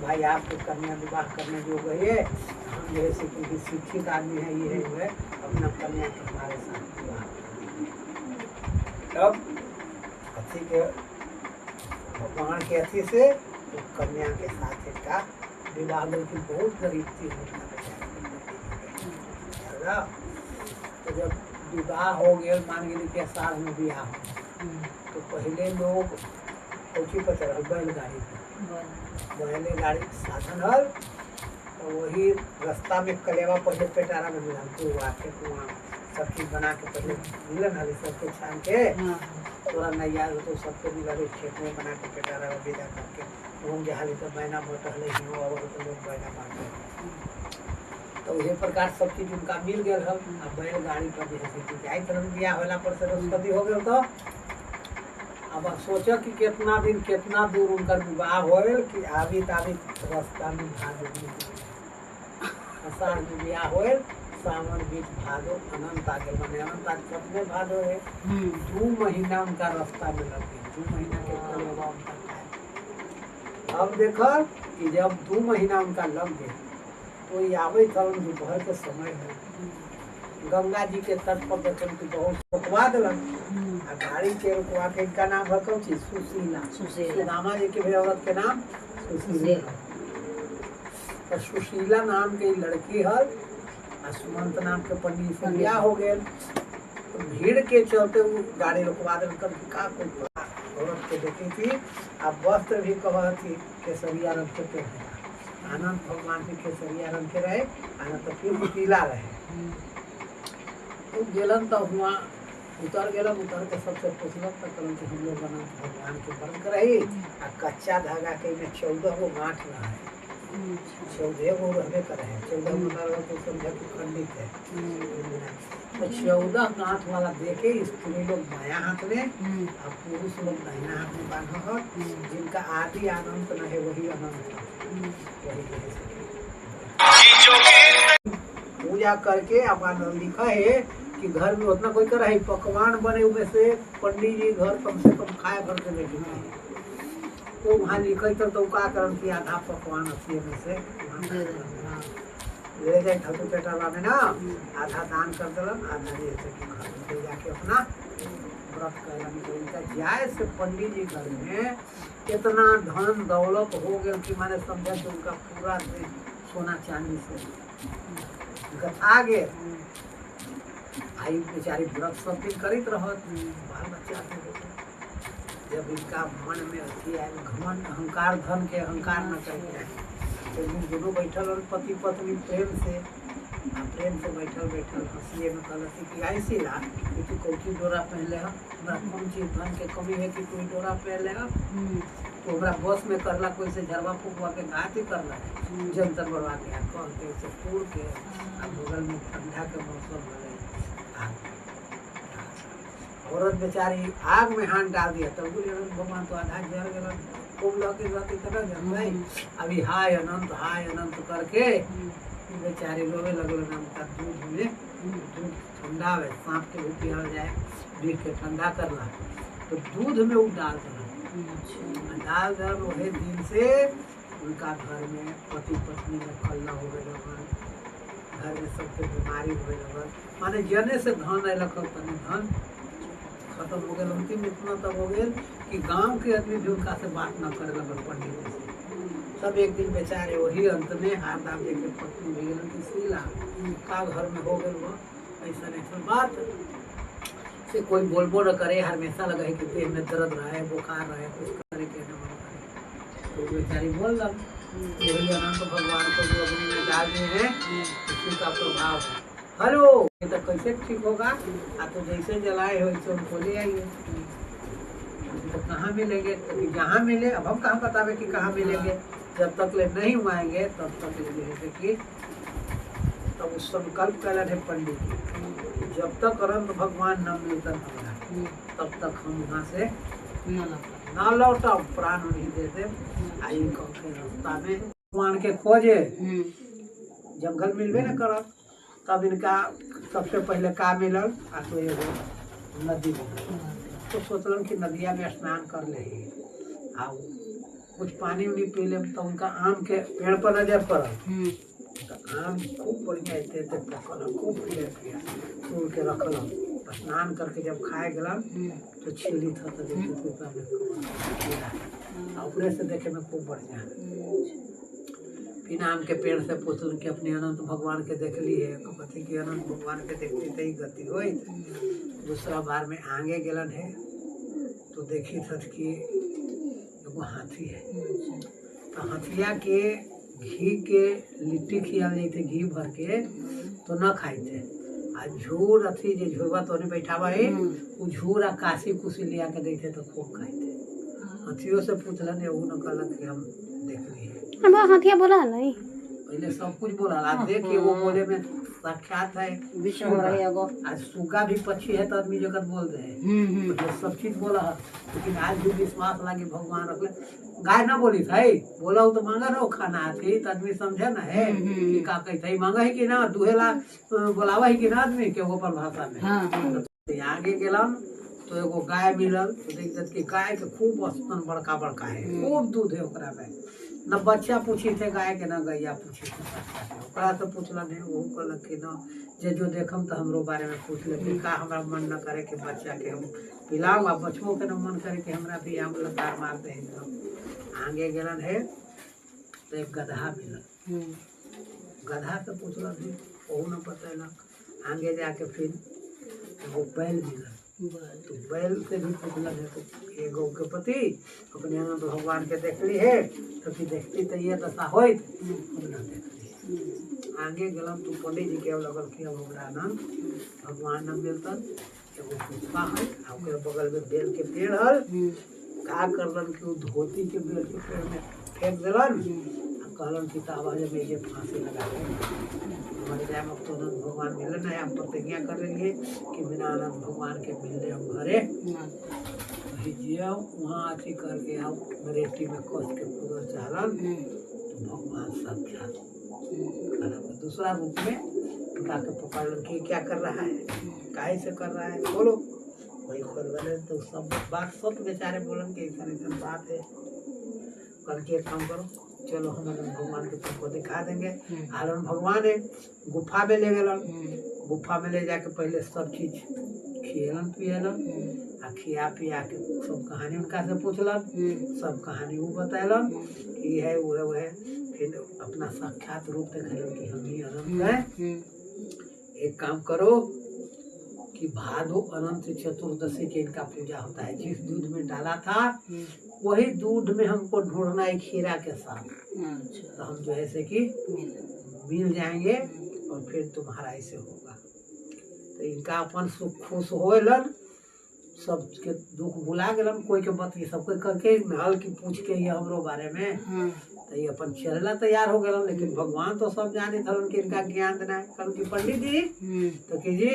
भाई आपको कन्या विवाह करने जो गए, हम जैसे क्योंकि शिक्षित आदमी है, ये है वो है, अपना कन्या के हमारे साथ विवाह। तब अथी के भगवान के अथी से तो कन्या के साथ इसका विवाह की बहुत गरीब थी। तो जब विवाह हो गया, मान गए कि साल में विवाह हो, तो पहले लोग कोची पर चढ़ल बैलगाड़ी पर, बैलगाड़ी साधन हल, तो वही रास्ता में कलेवा पहले पेटारा में मिला, तो आके वहाँ सब चीज बना के पहले मिलन हल, सबके छान के थोड़ा नैया तो सबके मिला खेत में बना के पेटारा में भेजा करके घूम जहाँ तो बैना बटल हिंगो और तो लोग बैना बांटे। तो इसी प्रकार सब चीज उनका मिल गया हल। अब बैलगाड़ी पर जैसे जाए तरह बियाह होला पर से रसपति हो गया। तो अब सोचो कि कितना दिन कितना दूर उनका विवाह होल कि आबी ताबी रास्ता में भादो आषाढ़ में विवाह होल, सावन बीच भादो अनंत आगे बने, अनंत आगे कितने भादो है, 2 महीना उनका रास्ता में लग गया, 2 महीना के कलेवा उनका खाए। अब देखो कि जब 2 महीना उनका लग गया तो ये आवे था दोपहर के समय है, गंगा जी के तट पर देखन कि बहुत रुकवा दिलन, गाड़ी के रुकवा के इनका नाम है कौन चीज, सुशीला, सुदामा जी के भी औरत के नाम सुशीला। तो सुशीला नाम के लड़की हल, सुमंत नाम के पंडित से ब्याह हो गए। तो भीड़ के चलते वो गाड़ी रुकवा दिलन, कभी का कोई औरत के देखी थी। अब वस्त्र भी कहा थी केसरिया रंग के पहने, आनंद भगवान के केसरिया रंग के रहे, आनंद तो फिर पीला रहे। तो गेलन तो हुआ उतर गेलन, उतर के सबसे पूछलक तो कहलन कि हम लोग अनंत भगवान के व्रत करही आ कच्चा धागा के में 14 गो गांठ रहा है, 14 गो रहबे करे है, 14 गो ना रहा तो समझा कि खंडित है। तो 14 गांठ वाला देके स्त्री लोग बाया हाथ में और पुरुष लोग दाहिना हाथ में बांधा है, जिनका आदि अनंत न है वही अनंत है, वही पूजा करके अब लिखा है कि घर में उतना कोई कर पकवान बने हुए से पंडित जी घर कम से कम खाए भर के लेके तो वहाँ लिखे तो का करन कि आधा पकवान अस्सी में से ले जाए ठाकुर पेटाला में ना, आधा दान कर दिलन, आधा ले जाके अपना व्रत करलन। तो उनका जाए से पंडित जी घर में इतना धन दौलत हो गया कि माने समझा कि उनका पूरा सोना चांदी से गथा गए। भाई बेचारी व्रत सब दिन करित रहत, बाल बच्चा के जब इनका मन में अथी आए घमंड अहंकार, धन के अहंकार न करके तो दोनों बैठल और पति पत्नी प्रेम से बैठल हंसिए में कहलती कि ऐसी ला कि तू कोठी डोरा पहले है, हमरा कौन चीज धन के कमी है कि कोई डोरा पहले है, तो हमरा बस में करला कोई से झरवा फूकवा के घात ही करला जंतर बरवा के कह के से फूल के बगल में ठंडा के मौसम हो औरत बेचारी आग में हाथ डाल दिया, तब बोले भगवान तो आधा जल गया, खूब लौकी रहती तरह जल नहीं। अभी हाय अनंत करके बेचारी रोवे लगल, उनका दूध में दूध ठंडा है, सांप के भी पिया जाए, बीच के ठंडा करला तो दूध में वो डाल दल वही दिन से उनका घर में पति पत्नी में खलना हो गए, घर में सबके बीमारी हो गए, माने जने से धन अल धन खत्म हो गया। अंतिम इतना तब हो गया कि गांव के आदमी भी उनका से बात न करे लगल पंडित से। सब एक दिन बेचारे वही अंत में हार दाम देके पत्नी भी गलन कि सीला का घर में हो गए वो ऐसा बात से कोई बोलबो न करे, हमेशा लगा है कि पेट में दर्द रहा है, बुखार रहा है, कुछ करे के न मन करे। तो बेचारी बोल रहा वही अनंत भगवान को जो अग्नि में डाल दिए हैं उसी का प्रभाव है। हेलो तो कैसे ठीक होगा, तो जैसे जलाए हो वैसे उनको ले आइए। तो कहाँ मिलेंगे, तो जहाँ मिले, अब हम कहाँ बतावे कि कहाँ मिलेंगे, जब तक ले नहीं आएंगे तब तक ले कि तब उस संकल्प कैलन है पंडित जी, जब तक अनंत भगवान न मिलकर तब तक हम वहाँ से न लौटा, प्राण नहीं देते। आई रास्ता में भगवान के खोजे जंगल मिलबे न करत, तब इनका सबसे पहले का मिलल तो एगो नदी मिलल। तो सोचलन कि नदिया में स्नान कर ले, कुछ पानी उनी पी ले तो उनका आम के पेड़ पर नजर पड़ा तो आम खूब बढ़िया ऐसे पकल खूब पिया पिया तोड़ के रखल स्नान करके जब खाए गलन तो छिली था तो देखिए ऊपरे से देखे में खूब बढ़िया। फिर आम के पेड़ से पूछल कि अपने अनंत भगवान के देख ली है कथी कि अनंत भगवान के देखती तो ही गति हो। दूसरा बार में आगे गलन है तो देखी था कि एगो हाथी है तो हाथिया के घी के लिट्टी खियाल जाते घी भर के तो न खाई थे आ झूर अथी जो झुरवा तो नहीं बैठावा है वो झूर आ काशी कुशी लिया के देते तो खूब खाई थे। हाथियों से पूछलन वो न कहलन कि हम देख लिए हाथिया बोला नहीं पहले सब कुछ बोला आज देखिए वो बोले में साक्षात है आज सुगा भी पक्षी है तो आदमी जगत बोल रहे हैं तो सब चीज बोला है लेकिन आज भी विश्वास लागे भगवान रख ले गाय ना बोली था बोला तो मांगा रहो खाना थी तो आदमी समझे ना है कि का कहते मांगा है कि ना दुहेला बोलावा है कि ना आदमी के ऊपर भाषा में तो आगे गेलन तो एगो गाय मिलल तो देख कि गाय के खूब स्तन बड़का बड़का है खूब दूध है ओकरा में न बच्चा पूछी थे गाय के न गैया पूछी थे ओकरा तो पूछलन है वो कहलक कि न जे जो देखम तो हमरो बारे में पूछ ले का हमरा मन न करे कि बच्चा के हम पिलाऊ आ बच्चों के न मन करे कि हमरा भी आम लतार मार दे आगे गेलन है तो एक गधा मिलल गधा से पूछलन है वो न बतैलक आगे जाके फिर वो बैल मिलल तो बैल से भी पूछलन है तो एगो के पति अपने अनंत भगवान के देखली है तो फिर देखती तो ये दशा हो आगे गलम तू पंडित जी के लगल कि अब ओकरा अनंत भगवान न मिलतन एगो पुष्पा है ओकरे बगल में बेल के पेड़ हल का करलन कि वो धोती के बेल के पेड़ में फेंक दिलन कहलन कि तावा जब ये फांसी लगा हमारे जाए अब तो अनंत भगवान मिले ना हम प्रतिज्ञा कर लेंगे कि बिना अनंत भगवान के मिलने हम घरे वहाँ अथी करके आओ रेती में कस के पूरा चालन तो भगवान साक्षात दूसरा रूप में उनका के पकड़ के क्या कर रहा है काहे से कर रहा है बोलो वही खोल वाले तो सब बात सब बेचारे बोलन के ऐसा बात है करके एक काम करो चलो हम भगवान के तुमको दिखा देंगे आलन भगवान है गुफा में ले गलन गुफा में ले जाके पहले सब चीज खियलन पियलन आ खिया पिया के सब कहानी उनका से पूछलन सब कहानी वो बतैलन कि है वो है वो है फिर अपना साक्षात रूप दिखलन कि हम ही अनंत हैं। एक काम करो कि भादो अनंत चतुर्दशी के इनका पूजा होता है जिस दूध में डाला था वही दूध में हमको ढूंढना है खीरा के साथ तो हम जो है से कि मिल जाएंगे और फिर तुम्हारा ऐसे होगा तो इनका अपन सुख खुश होलन सबके दुख बुला गलन कोई के बात ये सब कोई करके महल की पूछ के ये हमरो बारे में तो ये अपन चलना तैयार हो गए लेकिन भगवान तो सब जाने थे उनके इनका ज्ञान देना है कल की पंडित जी तो कि जी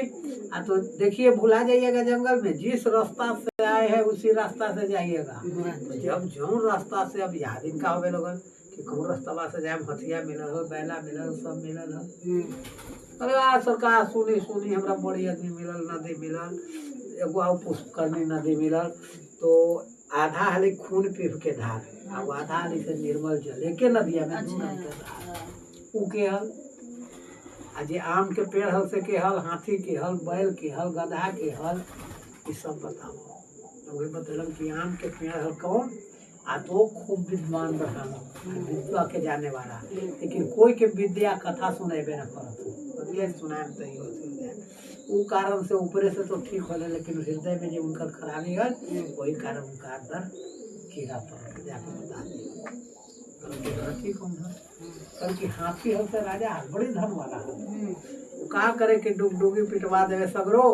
तो देखिए भुला जाइएगा जंगल में जिस रास्ता से आए हैं उसी रास्ता से जाइएगा तो जब जो रास्ता से अब याद इनका हो लोगन कि कौन रास्ता से जाए हथिया मिलल हो बैला मिलल सब मिलल हो अरे सरकार सुनी सुनी हमरा बड़ी आदमी मिलल नदी मिलल एगो पुष्करणी नदी मिलल तो आधा हाली खून पीप के धार अब आधा हाली से निर्मल जल एक नदिया में ऊ के हल आज आम के पेड़ हल से के हल हाथी के हल बैल के हल गधा के हल ये सब बताओ वही बतलन कि आम के पेड़ हल कौन आ तो खूब विद्वान बताना विद्या के जाने वाला लेकिन कोई के विद्या कथा सुनेबे न करत सुनाए तो वो कारण से ऊपरे से तो ठीक हो लेकिन हृदय में जो उनका खराबी है वही कारण उनका अंदर कीड़ा पड़ जाके बता दिया कौन है कल की हाथी है से राजा बड़ी धन वाला है का करे कि डुगडुगी पिटवा देवे सगरो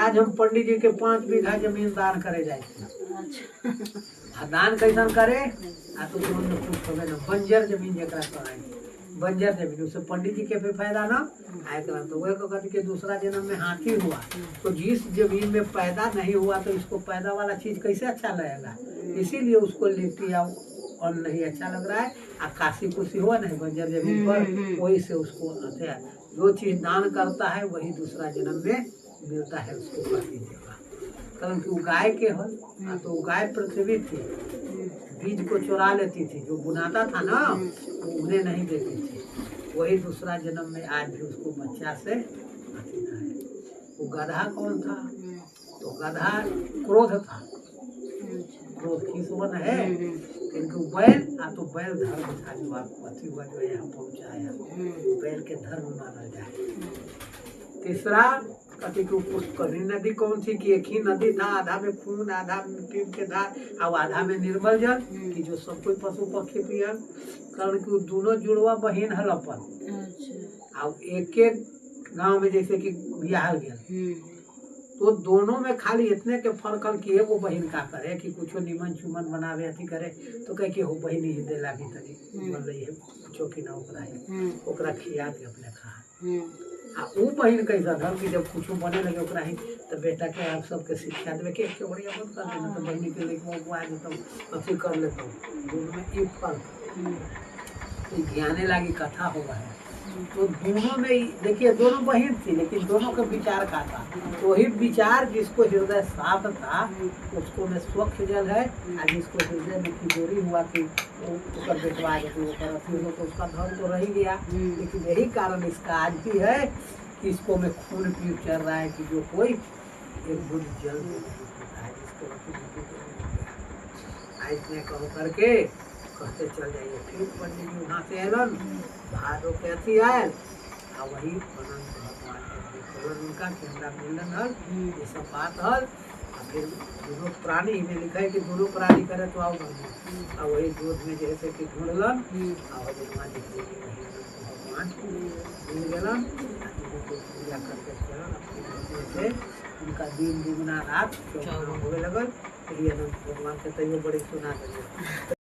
आज हम पंडित जी के 5 बीघा जमीन दान करे जाए दान कैसन करे आ तो कुछ होवे ना बंजर जमीन जरा कराए बंजर जमीन उससे पंडित जी के भी फायदा ना आए करा तो वह कहते कि दूसरा जन्म में हाथी हुआ तो जिस जमीन में पैदा नहीं हुआ तो इसको पैदा वाला चीज कैसे अच्छा लगेगा इसीलिए उसको लेती आओ और नहीं अच्छा लग रहा है काशी कुशी हुआ नहीं बंजर जमीन पर वही से उसको जो चीज दान करता है वही दूसरा जन्म में मिलता है उसको कर दीजिएगा कारण कि वो गाय के हल तो गाय पृथ्वी थी बीज को चुरा लेती थी, जो बुनाता था ना वो उन्हें नहीं देती थी। वही दूसरा जन्म में आज भी उसको बच्चा से अथीना है। वो गधा कौन था? तो गधा क्रोध था, क्रोध किसवन है, इनको बैल आ तो बैल धर्म था जो आपको अथी हुआ जो यहाँ पहुँचाया, बैल के धर्म माना जाए। तीसरा कथी को पुष्करणी नदी कौन सी कि एक ही नदी था, आधा में खून आधा मिट्टी के धार और आधा में निर्मल जल कि जो सब कोई पशु पक्षी पियन। कारण कि दोनों जुड़वा बहन हल अपन और एक एक गांव में जैसे कि बियाह गया तो दोनों में खाली इतने के फर्क हल कि एगो बहन का करे कि कुछ निमन चुमन बनावे अथी करे तो कह के हो बहन ही देला भी तनी बोल रही है कुछो की ना ओकरा खिया के अपने खा आ ऊ बहन कैसा धर्म की जब कुछ बने लगे ओकरा ही तो बेटा के आप सबके शिक्षा देवे के बढ़िया मत कर देना तो बहनी के लेके वो आ तो अथी कर लेता दोनों में एक फर्क ज्ञाने लागी कथा हुआ है। तो दोनों में देखिए दोनों बहन थी लेकिन दोनों का विचार का था, तो वही विचार जिसको हृदय साफ था उसको में स्वच्छ जल है और जिसको हृदय में तिजोरी हुआ कि ऊपर बेटवा तो उसका धर्म तो रह गया। लेकिन यही कारण इसका आज भी है कि इसको में खून पीप चल रहा है कि जो कोई एक बुरी जल होता है जिसको इसने कहो करके कहते चल जाइए। फिर पंडित जी वहाँ से एलन भादो के अथी आयल और वही अनंत भगवान के उनका केंद्रा मिलन हल ये सब बात हल। और फिर दोनों प्राणी में लिखा है कि दोनों प्राणी करे तो आओ और वही दूध में जैसे कि ढूंढलन और भगवान मिल गलन पूजा करके से उनका दिन दुगुना रात होने लगल। अनंत भगवान के तैयो बड़ी सुना देंगे।